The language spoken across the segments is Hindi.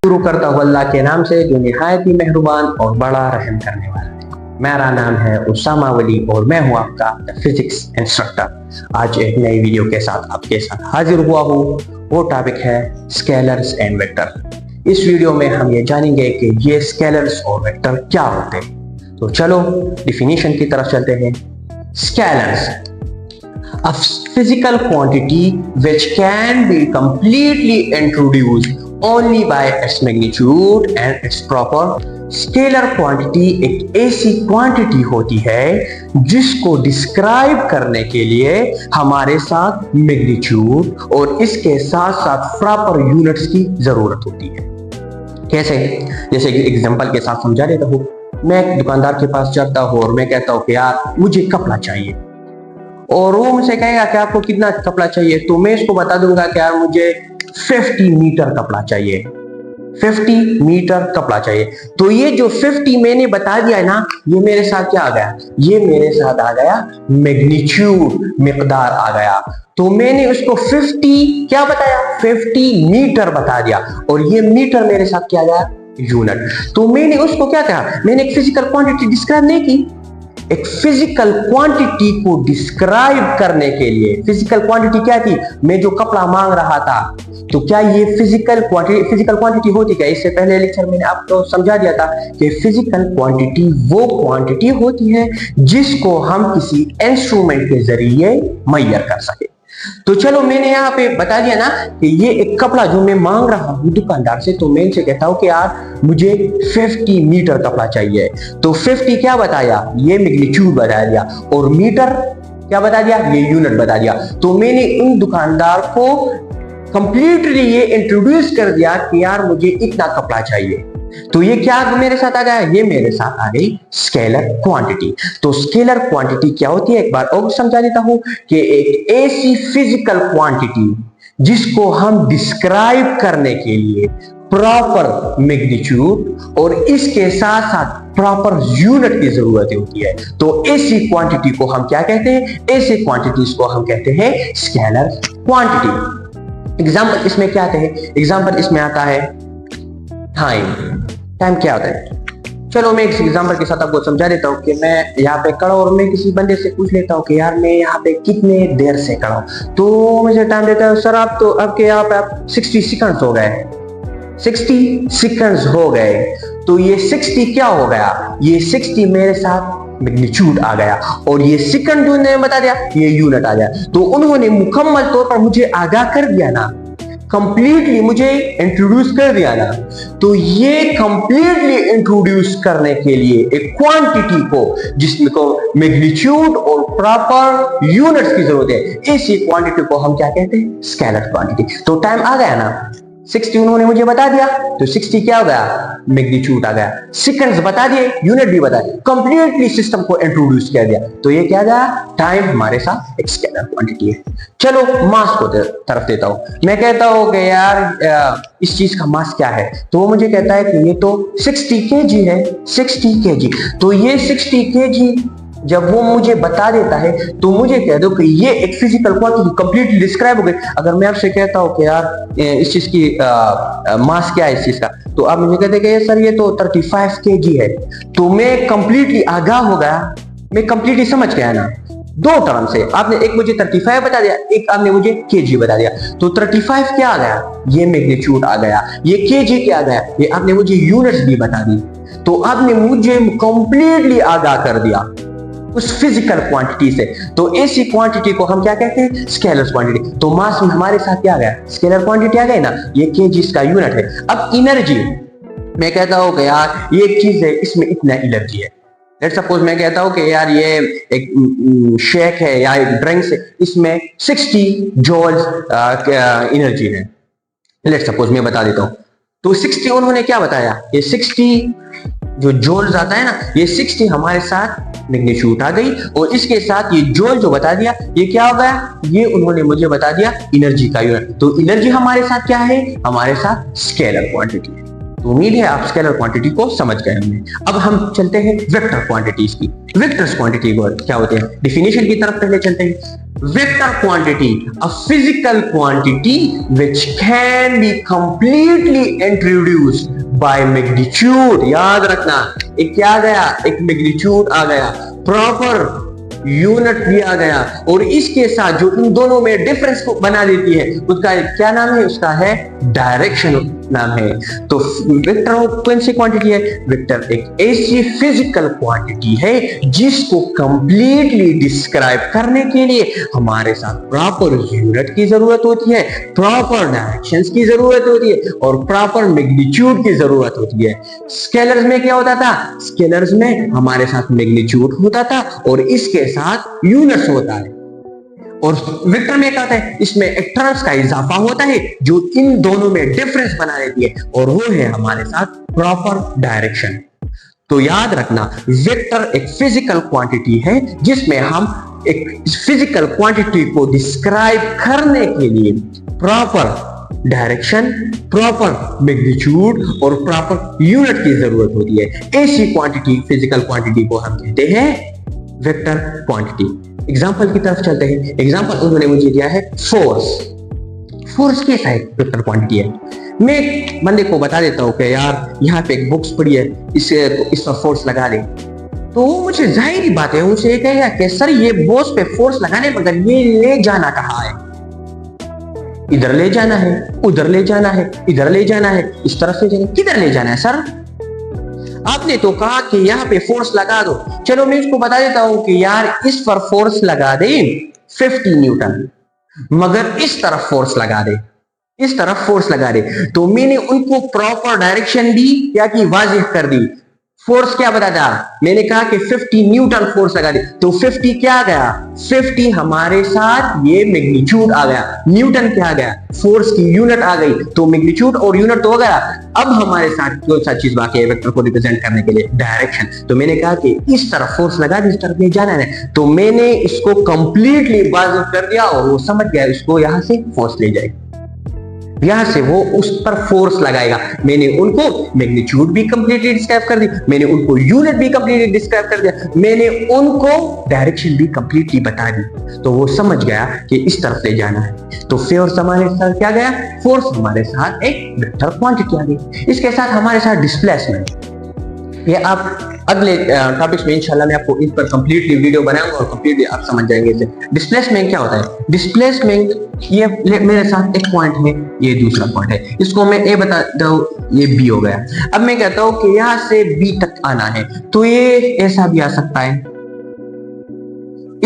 शुरू करता हूँ अल्लाह के नाम से जो निहायत ही मेहरबान और बड़ा रहम करने वाला है। मेरा नाम है उसामा वली और मैं हूँ आपका फिजिक्स इंस्ट्रक्टर। आज एक नई वीडियो के साथ आपके साथ हाजिर हुआ हूँ। वो टॉपिक है स्केलर्स एंड वेक्टर। इस वीडियो में हम ये जानेंगे कि ये स्केलर्स और वेक्टर क्या होते हैं। तो चलो डिफिनीशन की तरफ चलते हैं। Scalars, a physical quantity which can be completely introduced only by its magnitude and its proper scalar quantity एक ऐसी क्वांटिटी होती है जिसको डिस्क्राइब करने के लिए हमारे साथ मैग्नीट्यूड और इसके साथ साथ प्रॉपर यूनिट्स की जरूरत होती है। कैसे? जैसे कि एग्जांपल के साथ समझा देता हूँ। मैं एक दुकानदार के पास जाता हूँ और मैं कहता हूँ कि यार मुझे कपड़ा चाहिए, और वो मुझसे कहेगा कि आपको कितना कपड़ा चाहिए, तो मैं इसको बता दूंगा कि यार मुझे 50 मीटर कपड़ा चाहिए, 50 मीटर कपड़ा चाहिए। तो ये जो 50 मैंने बता दिया है ना, ये मेरे साथ क्या आ गया? ये मेरे साथ आ गया मैग्नीट्यूड, मिकदार आ गया। तो मैंने उसको 50 क्या बताया? 50 मीटर बता दिया, और ये मीटर मेरे साथ क्या गया? यूनिट। तो मैंने उसको क्या कहा? मैंने एक फिजिकल क्वांटिटी डिस्क्राइब नहीं की। एक फिजिकल क्वांटिटी को डिस्क्राइब करने के लिए, फिजिकल क्वांटिटी क्या थी? मैं जो कपड़ा मांग रहा था, तो क्या ये फिजिकल क्वांटिटी होती क्या? इससे पहले लेक्चर मैंने आपको समझा दिया था कि फिजिकल क्वांटिटी वो क्वांटिटी होती है जिसको हम किसी इंस्ट्रूमेंट के जरिए मेजर कर सके। तो चलो मैंने यहाँ पे बता दिया ना कि ये एक कपड़ा जो मैं मांग रहा हूँ दुकानदार से, तो मैं इनसे कहता हूँ कि यार मुझे 50 मीटर कपड़ा चाहिए। तो 50 क्या बताया? ये मैग्नीट्यूड बता दिया, और मीटर क्या बता दिया? ये यूनिट बता दिया। तो मैंने उन दुकानदार को कंप्लीटली ये इंट्रोड्यूस कर दिया कि यार मुझे इतना कपड़ा चाहिए। तो ये क्या मेरे साथ आ गया? ये मेरे साथ आ गई स्केलर क्वांटिटी। तो स्केलर क्वांटिटी क्या होती है एक बार और समझा देता हूं कि एक ऐसी फिजिकल क्वांटिटी जिसको हम डिस्क्राइब करने के लिए प्रॉपर मैग्नीट्यूड और इसके साथ साथ प्रॉपर यूनिट की जरूरत होती है। तो ऐसी क्वांटिटी को हम क्या कहते हैं? ऐसी क्वांटिटीज को हम कहते हैं स्केलर क्वांटिटी। एग्जाम्पल इसमें क्या आते हैं? एग्जाम्पल इसमें आता है टाइम क्या होता है? चलो मैं एक एग्जांपल के साथ आपको समझा देता हूँ कि मैं यहाँ पे खड़ा और मैं किसी बंदे से पूछ लेता हूँ कि यार मैं यहाँ पे कितने देर से खड़ा हूँ। तो मुझे टाइम देता है, सर आप तो आपके यहाँ पे आप 60 सेकंड्स हो गए, 60 सेकंड्स हो गए। तो ये 60 क्या हो गया? ये 60 मेरे साथ मैग्नीट्यूड आ गया, और ये सेकंड जो उन्होंने बता दिया ये यूनिट आ गया। तो उन्होंने मुकम्मल तौर पर मुझे आगाह कर दिया ना, कंप्लीटली मुझे इंट्रोड्यूस कर दिया ना। तो ये कंप्लीटली इंट्रोड्यूस करने के लिए एक क्वांटिटी को जिसमें को मैग्नीट्यूड और प्रॉपर यूनिट्स की जरूरत है, इसी क्वांटिटी को हम क्या कहते हैं? Scalar quantity. तो टाइम आ गया ना, 60 उन्होंने मुझे बता दिया, तो 60 क्या हो गया? मैग्नीट्यूड आ गया। सेकंड्स बता दिए, यूनिट भी बता दिए, कंप्लीटली सिस्टम को इंट्रोड्यूस किया गया। तो ये क्या गया? टाइम हमारे साथ एक स्केलर क्वांटिटी है। चलो मास को तरफ देता हूं। मैं कहता हूं कि यार इस चीज का मास क्या है? तो वो मुझे कहता है कि ये तो 60 kg है, 60 kg। तो ये 60 kg जब वो मुझे बता देता है तो मुझे कह दो कि ये एक फिजिकल क्वांटिटी कंप्लीटली डिस्क्राइब हो गई। अगर मैं आपसे कहता हूं कि यार इस चीज की मास क्या है इस चीज का, तो आप मुझे कहते हैं कि सर ये तो 35 kg है। तो मैं कंप्लीटली आगाह हो गया, मैं कंप्लीटली समझ गया ना। दो टर्म से आपने एक मुझे 35 बता दिया, एक आपने मुझे केजी बता दिया। तो 35 क्या आ गया? ये मैग्नीट्यूड आ गया। ये केजी क्या आ गया? ये आपने मुझे यूनिट्स भी बता दी। तो आपने मुझे कंप्लीटली आगाह कर दिया उस फिजिकल क्वांटिटी से। तो ऐसी क्वांटिटी को हम क्या कहते हैं? Scalar quantity. तो मास में हमारे साथ क्या आ गया? स्केलर क्वांटिटी आ गई ना, ये केजीस का यूनिट है। अब एनर्जी, मैं कहता हूं कि यार ये एक चीज है, इसमें इतना एनर्जी है। लेट्स सपोज मैं कहता हूं कि यार ये एक शेक है या एक ड्रिंक्स है, इसमें 60 जॉल्स एनर्जी है। लेट्स सपोज मैं बता देता हूं। तो 60 उन्होंने क्या बताया? ये 60 जो जॉल्स आता है ना, ये 60 हमारे साथ मैग्नीट्यूड आ गई, और इसके साथ ये जॉल जो बता दिया ये क्या हो गया? ये उन्होंने मुझे बता दिया एनर्जी का यूनिट। तो एनर्जी हमारे साथ क्या है? हमारे साथ स्केलर क्वांटिटी है। तो उम्मीद है आप स्केलर क्वांटिटी को समझ गए होंगे। अब हम चलते हैं वेक्टर क्वांटिटीज की। वेक्टर्स क्वांटिटी क्या होते हैं? डिफिनेशन की तरफ पहले चलते हैं। vector quantity, a physical quantity which can be completely introduced by magnitude. याद रखना, एक क्या आ गया, एक मैग्नीट्यूड आ गया, प्रॉपर यूनिट भी आ गया, और इसके साथ जो इन दोनों में डिफरेंस को बना देती है उसका क्या नाम है, उसका है डायरेक्शन नाम है। तो वेक्टर कौन सी क्वांटिटी है, वेक्टर एक ऐसी फिजिकल क्वांटिटी है जिसको कंप्लीटली डिस्क्राइब करने के लिए हमारे साथ प्रॉपर यूनिट की जरूरत होती है, प्रॉपर डायरेक्शंस की जरूरत होती है, और प्रॉपर मैग्नीट्यूड की जरूरत होती है। स्केलर्स में क्या होता था, स्केलर्स में हमारे साथ मैग्नीट्यूड होता था और इसके साथ यूनिट्स होता है, और वेक्टर में क्या होता है, इसमें एक टर्म्स का इजाफा होता है जो इन दोनों में डिफरेंस बना देती है, और वो है हमारे साथ प्रॉपर डायरेक्शन। तो याद रखना, वेक्टर एक फिजिकल क्वांटिटी है जिसमें हम एक फिजिकल क्वांटिटी को डिस्क्राइब करने के लिए प्रॉपर डायरेक्शन, प्रॉपर मैग्नीट्यूड और प्रॉपर यूनिट की जरूरत होती है। ऐसी क्वांटिटी, फिजिकल क्वांटिटी को हम कहते हैं वेक्टर क्वांटिटी। एग्जांपल की तरफ चलते हैं। एग्जांपल उन्होंने मुझे दिया है फोर्स। फोर्स कैसा एक वेक्टर क्वांटिटी है। मैं एक बंदे को बता देता हूं कि यार यहाँ पे एक बुक्स पड़ी है, इस पर फोर्स लगा दे, तो वो मुझे जाहिर बात है उनसे ये कहेगा कि सर ये बॉस पे फोर्स लगाने मगर ये ले जाना कहाँ है, इधर ले जाना है, उधर ले जाना है, इधर ले जाना है, इस तरफ ले जाना है, किधर ले जाना है सर? आपने तो कहा कि यहाँ पे फोर्स लगा दो। चलो मैं इसको बता देता हूं कि यार इस पर फोर्स लगा दे 50 न्यूटन, मगर इस तरफ फोर्स लगा दे, इस तरफ फोर्स लगा दे। तो मैंने उनको प्रॉपर डायरेक्शन दी, क्या की वाजिह कर दी। फोर्स क्या बता था, मैंने कहा कि 50 न्यूटन फोर्स लगा दी, तो 50 क्या आ गया, 50 हमारे साथ ये मैग्नीट्यूड आ गया, न्यूटन क्या आ गया, फोर्स की यूनिट आ गई, तो मैग्नीट्यूड और यूनिट तो हो गया। अब हमारे साथ कौन सा चीज बाकी है वेक्टर को रिप्रेजेंट करने के लिए, डायरेक्शन। तो मैंने कहा कि इस तरफ फोर्स लगा दी, इस तरफ ले जाना है, तो मैंने इसको कंप्लीटली वाज़िह कर दिया और वो समझ गया इसको यहां से फोर्स ले जाएगा, यहां से वो उस पर फोर्स लगाएगा। मैंने उनको मैग्नीट्यूड भी कंप्लीटली डिस्क्राइब कर दी, मैंने उनको यूनिट भी कंप्लीटली डिस्क्राइब कर दिया, मैंने उनको डायरेक्शन भी कंप्लीटली बता दी, तो वो समझ गया कि इस तरफ ले जाना है। तो फोर्स हमारे साथ क्या गया, फोर्स हमारे साथ एक वेक्टर क्वांटिटी आ गई। इसके साथ हमारे साथ डिस्प्लेसमेंट, ये आप अगले टॉपिक्स में इंशाल्लाह मैं आपको इस पर कंप्लीटली वीडियो बनाऊंगा और कंप्लीटली आप समझ जाएंगे इसे। डिस्प्लेसमेंट क्या होता है, डिस्प्लेसमेंट ये मेरे साथ एक पॉइंट है, ये दूसरा पॉइंट है, इसको मैं ए बता दूं, ये बी हो गया। अब मैं कहता हूं कि यहां से बी तक आना है, तो ये ऐसा भी आ सकता है,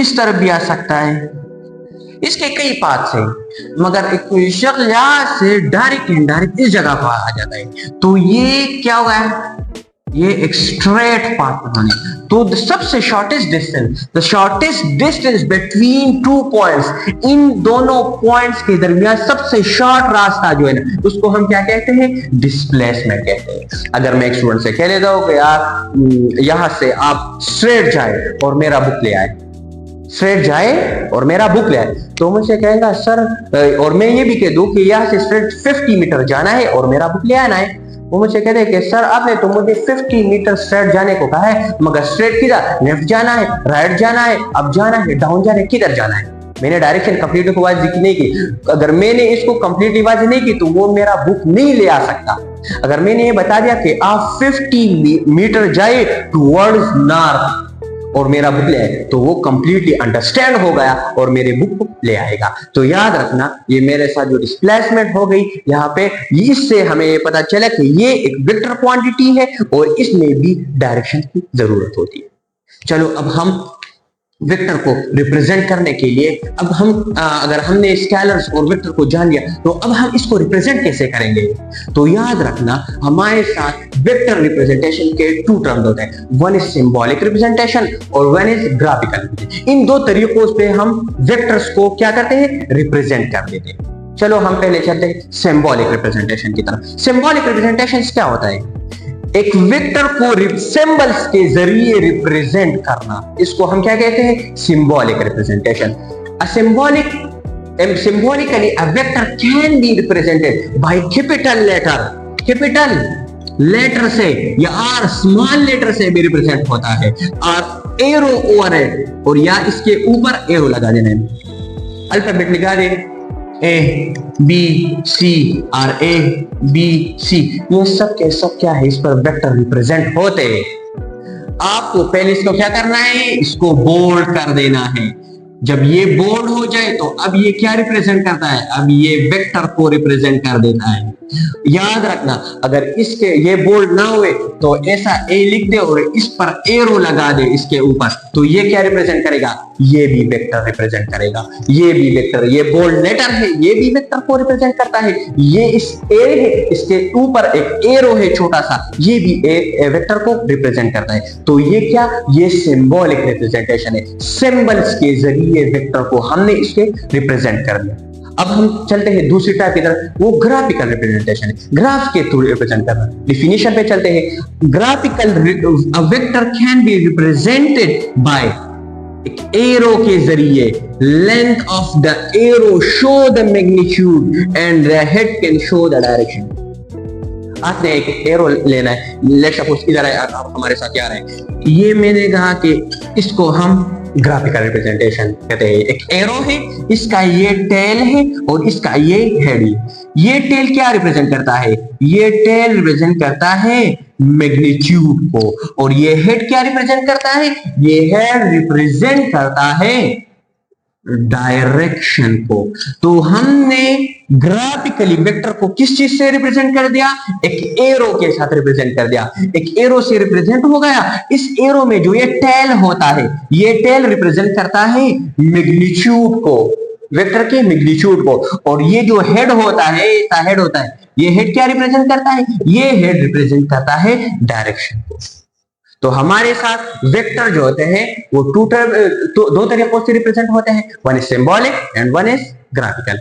इस तरफ भी आ सकता है, इसके कई पाथ्स हैं, मगर एक कोई शख्स यहां से डायरेक्ट इनडायरेक्ट इस जगह पर आ जाता है, तो ये क्या होगा, ये एक स्ट्रेट पाथ बनाने। तो सबसे shortest distance between two points, इन दोनों पॉइंट्स के दरमियान सबसे शॉर्ट रास्ता जो है ना, उसको हम क्या कहते हैं, डिस्प्लेसमेंट कहते हैं। अगर मैं एक स्टूडेंट से कह देता हूं कि यार यहां से आप स्ट्रेट जाए और मेरा बुक ले आए, स्ट्रेट जाए और मेरा बुक ले आए, तो मुझसे कहेगा सर, और मैं ये भी कह दूं कि यहां से स्ट्रेट 50 मीटर जाना है और मेरा बुक ले आना है, वो मुझे कहते हैं कि सर आपने तो मुझे 50 मीटर स्ट्रेट जाने को कहा है, मगर स्ट्रेट किधर, लेफ्ट जाना है, राइट जाना है, अप जाना है, डाउन जाना है, किधर जाना है? मैंने डायरेक्शन कंप्लीटली वाज़िह नहीं की। अगर मैंने इसको कंप्लीटली वाज़िह नहीं की तो वो मेरा बुक नहीं ले आ सकता। अगर मैंने ये बता दिया कि आप 50 मीटर जाए टुवर्ड्स नॉर्थ और मेरा बुक ले आए, तो वो कंप्लीटली अंडरस्टैंड हो गया और मेरे बुक को ले आएगा। तो याद रखना, ये मेरे साथ जो डिस्प्लेसमेंट हो गई यहाँ पे, इससे हमें ये पता चला कि ये एक वेक्टर क्वांटिटी है और इसमें भी डायरेक्शन की जरूरत होती है। चलो अब हम वेक्टर को रिप्रेजेंट करने के लिए, अब हम अगर हमने स्केलर्स और वेक्टर को जान लिया, तो अब हम इसको रिप्रेजेंट कैसे करेंगे? तो याद रखना, हमारे साथ वेक्टर रिप्रेजेंटेशन के 2 टर्म्स होते हैं, वन इज सिंबॉलिक रिप्रेजेंटेशन और वन इज ग्राफिकल रिप्रेजेंटेशन। इन 2 तरीकों से हम वेक्टर्स को क्या करते हैं, रिप्रेजेंट कर देते हैं। चलो हम पहले चलते हैं सिंबॉलिक रिप्रेजेंटेशन की तरफ। सिंबॉलिक रिप्रेजेंटेशन क्या होता है? एक वेक्टर को सिंबल्स के जरिए रिप्रेजेंट करना, इसको हम क्या कहते हैं, symbolic representation. Symbolically a vector can be represented by capital letter से या आर स्मॉल लेटर से भी रिप्रेजेंट होता है, और एरो ओवरहेड, और या इसके ऊपर एरो लगा देना है। अल्फाबेट लिखा दे, ए बी सी और ए बी सी, ये सब के सब क्या है, इस पर वेक्टर रिप्रेजेंट होते हैं। आपको पहले इसको क्या करना है, इसको बोल्ड कर देना है। जब ये बोल्ड हो जाए तो अब ये क्या रिप्रेजेंट करता है, अब ये वेक्टर को रिप्रेजेंट कर देता है। याद रखना, अगर इसके ये बोल्ड ना हुए तो ऐसा ए लिख दे और इस पर एरो लगा दे इसके ऊपर, तो ये क्या रिप्रेजेंट करेगा, ये भी वेक्टर रिप्रेजेंट करेगा। ये भी वेक्टर, ये बोल्ड लेटर है, ये भी वेक्टर को रिप्रेजेंट करता है। ये इस ए है, इसके ऊपर एक एरो है छोटा सा, ये भी वेक्टर को रिप्रेजेंट करता है। तो ये क्या, ये सिंबॉलिक रिप्रेजेंटेशन है। सिंबल्स के जरिए वेक्टर को हमने इसके रिप्रेजेंट कर दिया। अब हम चलते हैं दूसरी टाइप की तरफ, वो ग्राफिकल रिप्रेजेंटेशन है, ग्राफ के थ्रू रिप्रेजेंट करना। डिफिनेशन पे चलते हैं। Graphical vector can be represented by एक एरो के जरिए। Length of the arrow show the magnitude and the head can show the direction. आपने एक एरो लेना है, लेट्स सपोज इधर हमारे साथ क्या आ रहा है, ये मैंने कहा कि इसको हम ग्राफिकल रिप्रेजेंटेशन कहते हैं। एक एरो है, इसका ये टेल है और इसका ये हेड है। ये टेल क्या रिप्रेजेंट करता है, ये टेल रिप्रेजेंट करता है मैग्नीट्यूड को, और ये हेड क्या रिप्रेजेंट करता है, ये हेड रिप्रेजेंट करता है डायरेक्शन को। तो हमने ग्राफिकली वेक्टर को किस चीज से रिप्रेजेंट कर दिया, एक एरो के साथ रिप्रेजेंट कर दिया। एक एरो से रिप्रेजेंट हो गया। इस एरो में जो ये टेल होता है, ये टेल रिप्रेजेंट करता है मैग्नीट्यूड को, वेक्टर के मैग्नीट्यूड को, और ये जो हेड होता है, हेड होता है, ये हेड क्या रिप्रेजेंट करता है, ये हेड रिप्रेजेंट करता है डायरेक्शन को। तो हमारे साथ वेक्टर जो होते हैं वो दो तरीकों से रिप्रेजेंट होते हैं, one is symbolic and one is graphical.